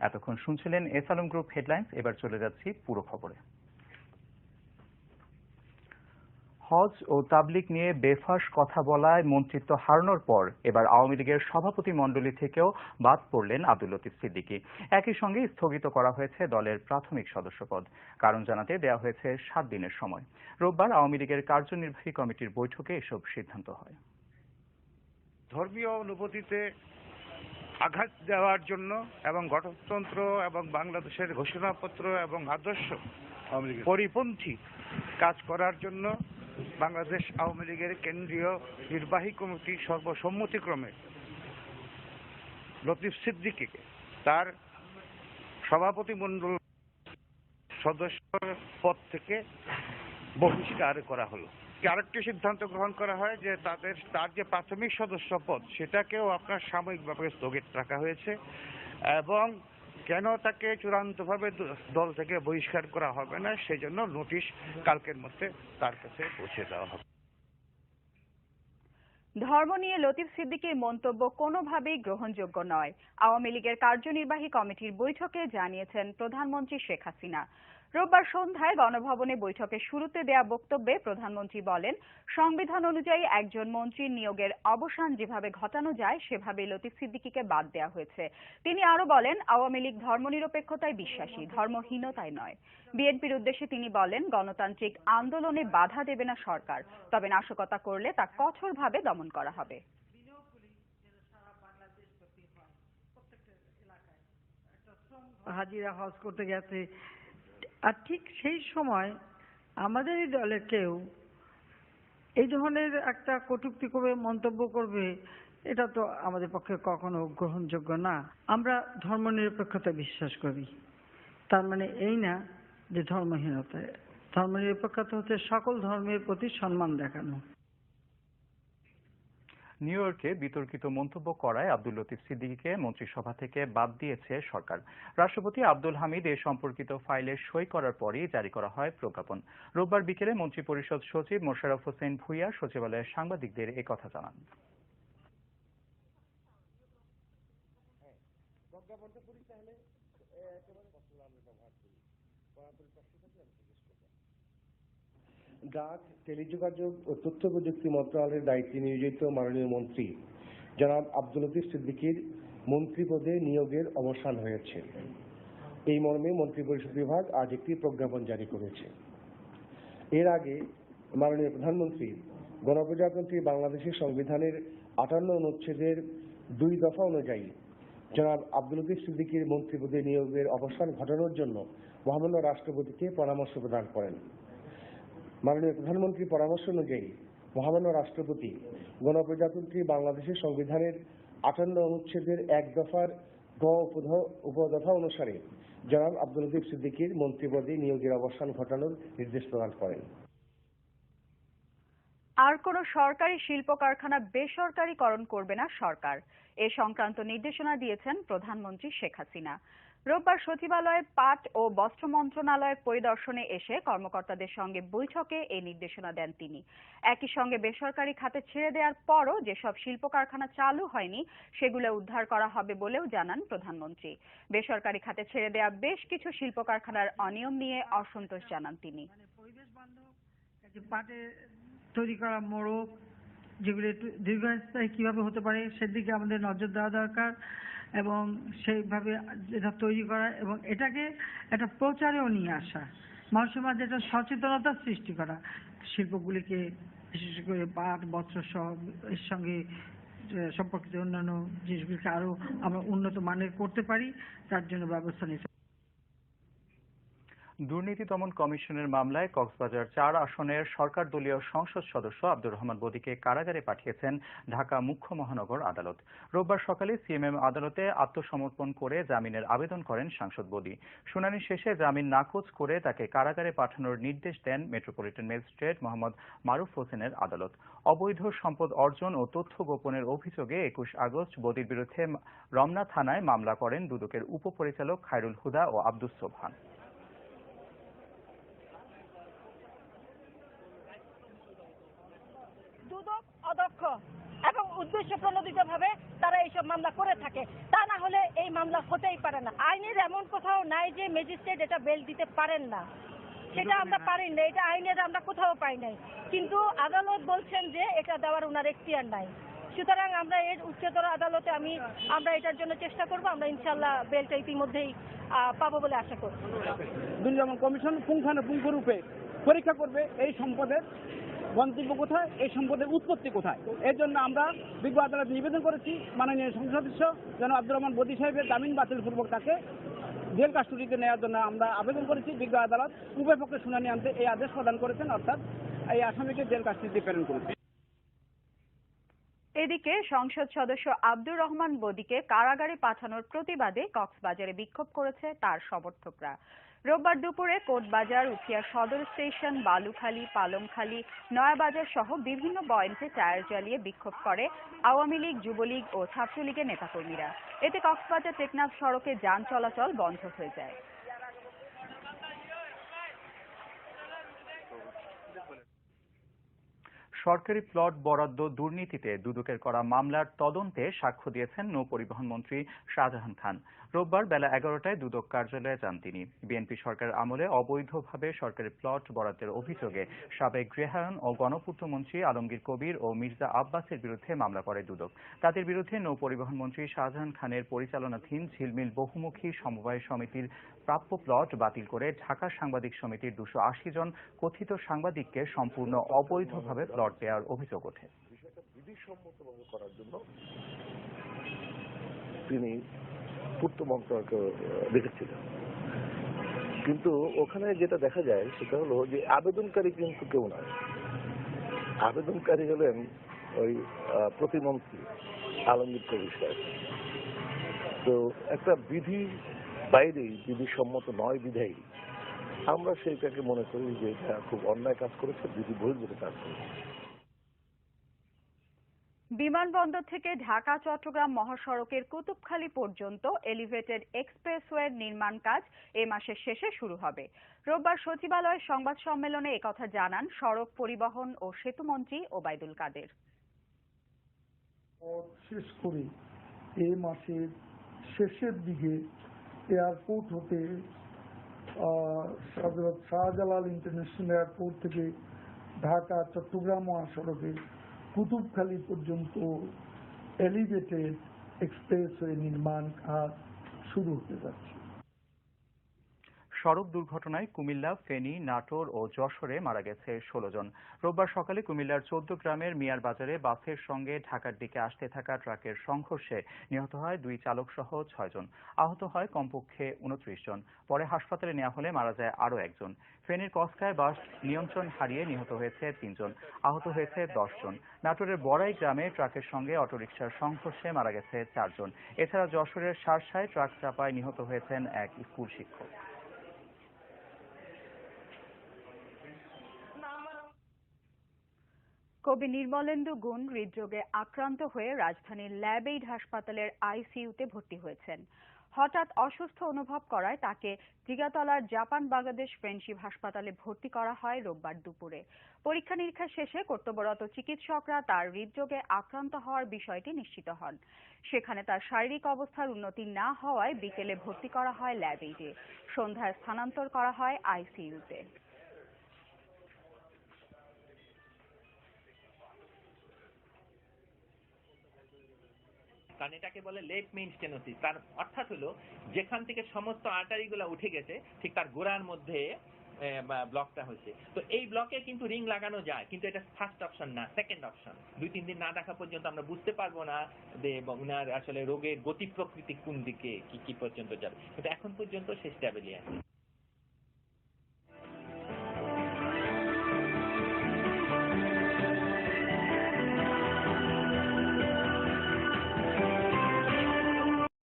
এতক্ষণ শুনছিলেন S Alam group headlines. এবার চলে যাচ্ছি পুরো খবরে। হজ ও তাবলিগ নিয়ে বেফাঁস কথা বলায় মন্ত্রিত্ব হারানোর পর এবার আওয়ামী লীগের সভাপতি মণ্ডলী থেকেও বাদ পড়লেন আব্দুল লতিফ সিদ্দিকী। একই সঙ্গে স্থগিত করা হয়েছে দলের প্রাথমিক সদস্যপদ। কারণ জানাতে দেওয়া হয়েছে 7 দিনের সময়। রোববার আওয়ামী লীগের কার্যনির্বাহী কমিটির বৈঠকে এসব সিদ্ধান্ত হয়। ধর্মীয় অনুভূতিতে আঘাত দেওয়ার জন্য এবং গণতন্ত্র এবং বাংলাদেশের ঘোষণাপত্র এবং আদর্শ পরিপন্থী কাজ করার জন্য বাংলাদেশ আওয়ামী লীগের কেন্দ্রীয় নির্বাহী কমিটি সর্বসম্মতিক্রমে লতিফ সিদ্দিকীকে তার সভাপতি মণ্ডল সদস্য পদ থেকে বহিষ্কার করা হলো। আরেকটি সিদ্ধান্ত গ্রহণ করা হয় যে তার যে প্রাথমিক সদস্য পদ সেটাকেও আপনার সাময়িকভাবে স্থগিত রাখা হয়েছে এবং কেন তাকে চূড়ান্তভাবে দল থেকে বহিষ্কার করা হবে না সেজন্য নোটিশ কালকের মধ্যে তার কাছে পৌঁছে দেওয়া হবে। ধর্ম নিয়ে লতিফ সিদ্দিকীর মন্তব্য কোনোভাবেই গ্রহণযোগ্য নয়, আওয়ামী লীগের কার্যনির্বাহী কমিটির বৈঠকে জানিয়েছেন প্রধানমন্ত্রী শেখ হাসিনা। রোববার সন্ধ্যায় গণভবনে বৈঠকের শুরুতে দেয়া বক্তব্যে প্রধানমন্ত্রী বলেন, সংবিধান অনুযায়ী একজন মন্ত্রীর নিয়োগের অবসান যেভাবে ঘটানো যায় সেভাবে লতিফ সিদ্দিকীকে বাদ দেওয়া হয়েছে। তিনি আরো বলেন, আওয়ামী লীগ ধর্মনিরপেক্ষতায় বিশ্বাসী, ধর্মহীনতায় নয়। বিএনপির উদ্দেশ্যে তিনি বলেন, গণতান্ত্রিক আন্দোলনে বাধা দেবে না সরকার, তবে নাশকতা করলে তা কঠোরভাবে দমন করা হবে। হাজিরা হজ করতে গেছে, আর ঠিক সেই সময় আমাদের এই দলের কেউ এই ধরনের একটা কটূক্তি করবে, মন্তব্য করবে, এটা তো আমাদের পক্ষে কখনো গ্রহণযোগ্য না। আমরা ধর্মনিরপেক্ষতা বিশ্বাস করি, তার মানে এই না যে ধর্মহীনতা। ধর্মনিরপেক্ষতা হচ্ছে সকল ধর্মের প্রতি সম্মান দেখানো। নিউ ইয়র্কে বিতর্কিত মন্তব্য করায় আব্দুল লতিফ সিদ্দিকীকে মন্ত্রিসভা থেকে বাদ দিয়েছে সরকার। রাষ্ট্রপতি আব্দুল হামিদ এ সম্পর্কিত ফাইলে সই করার পরই জারি করা হয় প্রজ্ঞাপন। রোববার বিকেলে মন্ত্রিপরিষদ সচিব মোশাররফ হোসেন ভূঁইয়া সচিবালয়ে সাংবাদিকদের এ কথা জানান। ডাক, টেলিযোগাযোগ ও তথ্য প্রযুক্তি মন্ত্রণালয়ের দায়িত্বে নিয়োজিত মাননীয় মন্ত্রী জনাব আব্দুল লতিফ সিদ্দিকীর মন্ত্রী পদে নিয়োগের অবসান হয়েছে। এই মর্মে মন্ত্রিপরিষদ বিভাগ আজ একটি প্রজ্ঞাপন জারি করেছে। এর আগে মাননীয় প্রধানমন্ত্রী গণপ্রজাতন্ত্রী বাংলাদেশের সংবিধানের 58 অনুচ্ছেদের 2 দফা অনুযায়ী জনাব আব্দুল লতিফ সিদ্দিকীর মন্ত্রী পদে নিয়োগের অবসান ঘটানোর জন্য মহামান্য রাষ্ট্রপতিকে পরামর্শ প্রদান করেন। মাননীয় প্রধানমন্ত্রীর পরামর্শ অনুযায়ী মহামান্য রাষ্ট্রপতি গণপ্রজাতন্ত্রী বাংলাদেশের সংবিধানের 58 অনুচ্ছেদের 1 দফার গ উপদফা অনুসারে জনাব আব্দুল লতিফ সিদ্দিকীর মন্ত্রী পদে নিয়োগের অবসান ঘটানোর নির্দেশ প্রদান করেন। আর কোন সরকারি শিল্প কারখানা বেসরকারীকরণ করবে না সরকার, এ সংক্রান্ত নির্দেশনা দিয়েছেন প্রধানমন্ত্রী শেখ হাসিনা। রোববার সচিবালয়ে পাট ও বস্ত্র মন্ত্রণালয় পরিদর্শনে এসে কর্মকর্তাদের সঙ্গে বৈঠকে এই নির্দেশনা দেন তিনি। একই সঙ্গে বেসরকারি খাতে ছেড়ে দেওয়ার পরও যেসব শিল্প কারখানা চালু হয়নি সেগুলো উদ্ধার করা হবে বলেও জানান প্রধানমন্ত্রী। বেসরকারি খাতে ছেড়ে দেওয়া বেশ কিছু শিল্প কারখানার অনিয়ম নিয়ে অসন্তোষ জানান তিনি। পরিবেশ বান্ধব পাটে তৈরি করা মোড়ক যেগুলি দীর্ঘস্থায়ী কিভাবে হতে পারে সেদিকে আমাদের নজর দেওয়া দরকার এবং সেইভাবে এটা তৈরি করা এবং এটাকে একটা প্রচারেও নিয়ে আসা, মানুষের মাঝে একটা সচেতনতা সৃষ্টি করা, শিল্পগুলিকে বিশেষ করে পাট বস্ত্র সহ এর সঙ্গে সম্পর্কিত অন্যান্য জিনিসগুলিকে আরো আমরা উন্নত মানের করতে পারি তার জন্য ব্যবস্থা নিতে। দুর্নীতি দমন কমিশনের মামলায় কক্সবাজার 4 আসনের সরকার দলীয় সংসদ সদস্য আব্দুর রহমান বদিকে কারাগারে পাঠিয়েছেন ঢাকা মুখ্য মহানগর আদালত। রোববার সকালে সিএমএম আদালতে আত্মসমর্পণ করে জামিনের আবেদন করেন সাংসদ বদি। শুনানি শেষে জামিন নাকচ করে তাকে কারাগারে পাঠানোর নির্দেশ দেন মেট্রোপলিটন ম্যাজিস্ট্রেট মোহাম্মদ মারুফ হোসেনের আদালত। অবৈধ সম্পদ অর্জন ও তথ্য গোপনের অভিযোগে 21 আগস্ট বদির বিরুদ্ধে রমনা থানায় মামলা করেন দুদকের উপপরিচালক খায়রুল হুদা ও আব্দুস সোবহান। দুদক অদক্ষ এবং উদ্দেশ্য প্রণোদিতভাবে তারা এইসব মামলা করে থাকে। তা না হলে এই মামলা হতেই পারে না। আইনের এমন কোথাও নাই যে ম্যাজিস্ট্রেট এটা বেল দিতে পারেন না, সেটা আমরা পারি না, এটা আইনের আমরা কোথাও পাই নাই। কিন্তু আদালত বলছেন যে এটা দেওয়ার ওনার এখতিয়ার নাই। সুতরাং আমরা এর উচ্চতর আদালতে আমরা এটার জন্য চেষ্টা করব। আমরা ইনশাআল্লাহ বেলটা ইতিমধ্যেই পাবো বলে আশা করি। দুর্নীতি দমন কমিশন পুঙ্খানুপুঙ্খরূপে পরীক্ষা করবে এই সম্পদের গন্তব্য কোথায়, এই সম্পদের উৎপত্তি কোথায়। এর জন্য আমরা বিজ্ঞ আদালতে নিবেদন করেছি মাননীয় সংসদ সদস্য জনাব আব্দুর রহমান বদী সাহেবের জামিন বাতিলপূর্বক তাকে জেল কাস্টডিতে নেওয়ার জন্য আমরা আবেদন করেছি। বিজ্ঞ আদালত উভয় পক্ষে শুনানি আনতে এই আদেশ প্রদান করেছেন, অর্থাৎ এই আসামিকে জেল কাস্টডিতে প্রেরণ করেছে। এদিকে সংসদ সদস্য আব্দুর রহমান বদীকে কারাগারে পাঠানোর প্রতিবাদে কক্সবাজারে বিক্ষোভ করেছে তার সমর্থকরা। রোববার দুপুরে কোটবাজার, উখিয়া সদর স্টেশন, বালুখালী, পালংখালী, নয়াবাজার সহ বিভিন্ন পয়েন্টে টায়ার জ্বালিয়ে বিক্ষোভ করে আওয়ামী লীগ, যুবলীগ ও ছাত্রলীগের নেতাকর্মীরা। এতে কক্সবাজার টেকনাফ সড়কে যান চলাচল বন্ধ হয়ে যায়। সরকারি প্লট বরাদ্দ দুর্নীতিতে দুদকের করা মামলার তদন্তে সাক্ষ্য দিয়েছেন নৌ পরিবহন মন্ত্রী শাহজাহান খান। রোববার বেলা 11টায় দুদক কার্যালয়ে যান তিনি। বিএনপি সরকারের আমলে অবৈধভাবে সরকারি প্লট বরাদ্দের অভিযোগে সাবেক গৃহায়ন ও গণপূর্ত মন্ত্রী আলমগীর কবির ও মির্জা আব্বাসের বিরুদ্ধে মামলা করে দুদক। তাদের বিরুদ্ধে নৌ পরিবহন মন্ত্রী শাহজাহান খানের পরিচালনাধীন ঝিলমিল বহুমুখী সমবায় সমিতির প্রাপ্য প্লট বাতিল করে ঢাকা সাংবাদিক সমিতির 280 জন কথিত সাংবাদিককে সম্পূর্ণ অবৈধভাবে প্লট দেওয়ার অভিযোগ ওঠে। বিষয়টা বিধিসম্মতভাবে করার জন্য তিনি পূর্ত মন্ত্রণালয়কে দেখেছিলেন, কিন্তু ওখানে যেটা দেখা যায় সেটা হলো যে আবেদনকারী কিন্তু কেউ নয়। আবেদনকারী হলেন ওই প্রতিমন্ত্রী আলমগীর কবির সাহেব। তো একটা বিধি বাইরেই, বিধিসম্মত নয় বিধায়ী আমরা সেইটাকে মনে করি যে এটা খুব অন্যায় কাজ করেছে, বিধি বহির্ভূত কাজ করেছে। বিমানবন্দর থেকে ঢাকা চট্টগ্রাম মহাসড়কের কুতুবখালী পর্যন্ত এলিভেটেড এক্সপ্রেসওয়ের নির্মাণ কাজ এ মাসের শেষে শুরু হবে। রোববার সচিবালয়ের সংবাদ সম্মেলনে একথা জানান সড়ক পরিবহন ও সেতুমন্ত্রী ওবায়দুল কাদের। শেষ করে এই মাসের শেষের দিকে এয়ারপোর্ট হতে শাহজালাল ইন্টারন্যাশনাল এয়ারপোর্ট থেকে ঢাকা চট্টগ্রাম মহাসড়কে কুতুবখালী পর্যন্ত এলিভেটেড এক্সপ্রেসওয়ে নির্মাণ কাজ শুরু হতে যাচ্ছে। সড়ক দুর্ঘটনায় কুমিল্লা, ফেনী, নাটোর ও যশোরে মারা গেছে 16 জন। রোববার সকালে কুমিল্লার 14 গ্রামের মিয়ার বাজারে বাসের সঙ্গে ঢাকার দিকে আসতে থাকা ট্রাকের সংঘর্ষে নিহত হয় 2 চালক সহ 6 জন। আহত হয় কমপক্ষে 29 জন। পরে হাসপাতালে নেওয়া হলে মারা যায় আরও একজন। ফেনীর কসকায় বাস নিয়ন্ত্রণ হারিয়ে নিহত হয়েছে 3 জন, আহত হয়েছে 10 জন। নাটোরের বড়াই গ্রামে ট্রাকের সঙ্গে অটোরিকশার সংঘর্ষে মারা গেছে 4 জন। এছাড়া যশোরের শার্শায় ট্রাক চাপায় নিহত হয়েছেন এক স্কুল শিক্ষক। কবি নির্মলেন্দু গুণ হৃদরোগে আক্রান্ত হয়ে রাজধানীর ল্যাব-এইড হাসপাতালের আইসিইউতে ভর্তি হয়েছেন। হঠাৎ অসুস্থ অনুভব করায় তাকে জিগাতলার জাপান বাংলাদেশ ফ্রেন্ডশিপ হাসপাতালে ভর্তি করা হয় রোববার দুপুরে। পরীক্ষা নিরীক্ষা শেষে কর্তব্যরত চিকিৎসকরা তার হৃদরোগে আক্রান্ত হওয়ার বিষয়টি নিশ্চিত হন। সেখানে তার শারীরিক অবস্থার উন্নতি না হওয়ায় বিকেলে ভর্তি করা হয় ল্যাব-এইডে। সন্ধ্যায় স্থানান্তর করা হয় আইসিইউতে। কারণ এটাকে বলে লেট মেইন স্টেনোসিস। তার অর্থাৎ হলো যেখান থেকে সমস্ত আর্টারিগুলো উঠে গেছে ঠিক তার গোড়ার মধ্যে ব্লকটা হয়েছে। তো এই ব্লকে কিন্তু রিং লাগানো যায়, কিন্তু এটা ফার্স্ট অপশন না, সেকেন্ড অপশন। 2-3 দিন না দেখা পর্যন্ত আমরা বুঝতে পারবো না যে উনার আসলে রোগের গতি প্রকৃতি কোন দিকে কি পর্যন্ত যাবে, কিন্তু এখন পর্যন্ত সে স্ট্যাবলি আছে।